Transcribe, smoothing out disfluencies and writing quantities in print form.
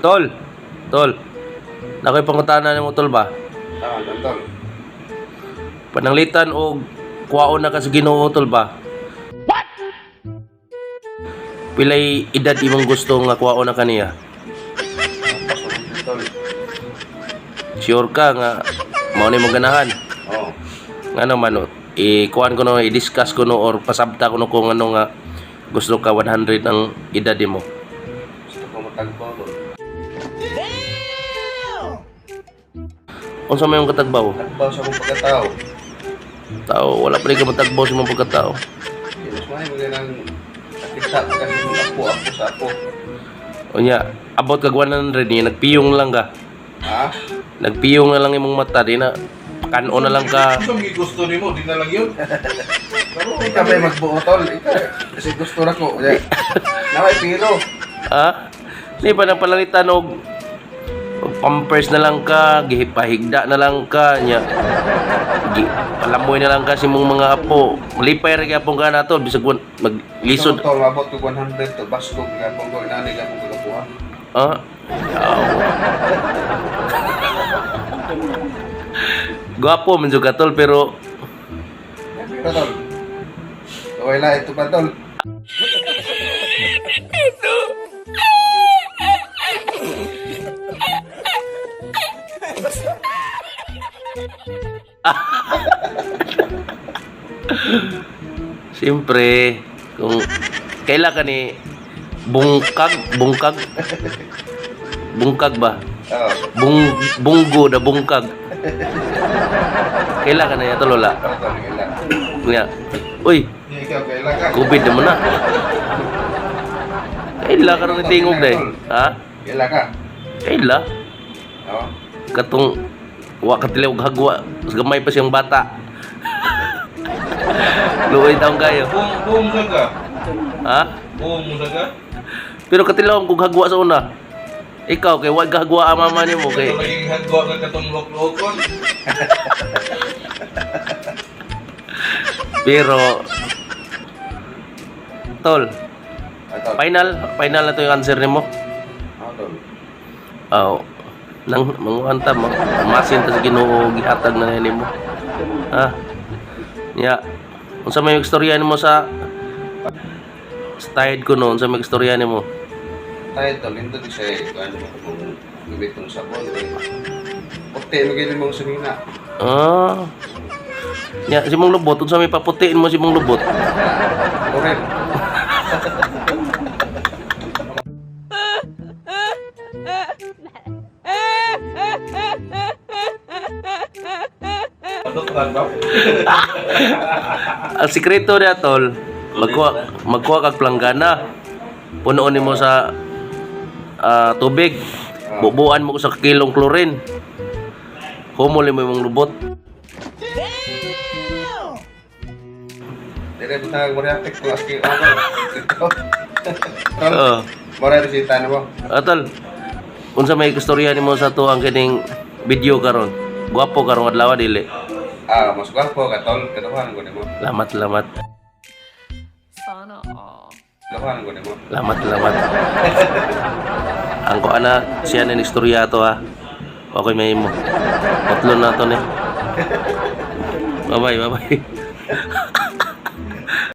Tol. Tol. Nakoy pangutana nimo tol ba? Tol. Pananglitan og kuwaon na ka sa Ginoo tol ba? What? Pilay edad imong gusto nga kuwaon na kaniya? Tol. Sure ka nga mao ni mo ganahan? Oo. Nga naman kuan ko no i-discuss ko no or pasabta ko no kung ano nga gusto ka 100 ang edad mo. Gusto ko matagbaw tol. Unsa may imong katagbaw? Tagbaw sa akong pagkatao. Tao, wala pa rin ka matagbaw sa imong pagkatao. Mas mahal mo ganang nakita ko kasi yung ako sa ako. Unya, abot kag 100 niya, nagpiyong lang ka. Ha? Nagpiyong na lang imong mata, di na kanon na lang ka. Kung gusto ni mo, di na lang yun. Ikaw may magbuo tol. Ikaw kasi gusto na ko. Naway piro. Ha? Di pa na palangitan og pampers na lang ka, gihipahigda na lang ka, nya. Palamoy na lang ka si mong mga apo. Malipay ra gyapon ka nato bisag maglisod. Tol, abot ko 100 to basko kaya kung ko inani ka kung kapuha. Ha? Yaw. Gwapo man jud ka tol pero Pero tol. Okay na ito pa tol. siyempre kung kaila ka ni bungkag ba? Oo. Bunggo na bungkag. Kaila ka na ya tol wala. Tol, kaila. Nya. Uy, Ikaw kaila ka. COVID naman na. Kaila ka rin tingog dai. Ha? Kaila ka. Kaila. Oo. Katong wa katilaw og hagwa gamay pa siyang bata. Luoy taong kayo. Buong saga. Ha? Buong saga. Pero katilaw kog hagwa sa una. Ikaw kay wag hagwa ang mama nimo kay Ito laging hagwa ka katong lok-lokon. pero tol, Tol. final na to yung answer nimo. Oo, tol. Oh, nang manguanta masin ta sa Ginoo gihatag na nimo. Ha? Ya. Unsa may istorya nimo sa tide ko noon sa may istorya nimo? Tayo tol, hindi di siya ano mo kung gabit ng sabon. Puti, magiging mong sumina. Ah. Ya, si mong lubot, unsa may paputiin mo si mong lubot? Correct. Adoktan ba? Ang sikreto niya tol, magkuha kag planggana. Punuon nimo sa tubig. Bubuan mo ko sa kilong chlorine. Humuli mo imong lubot. Dire butang mo react ko aski ano. Tol. Oo. Mora resita na mo. Tol. Unsa may istorya nimo sa tuang kining video karon? Guwapo karon adlaw dili. Mas gwapo ka tol, kaduhan ko nimo. Lamat. Sana all. Kaduhan ko nimo. Lamat. Ang ko ana siya ning istorya to ha. Okay may mo. Patlon na to ni. Bye bye.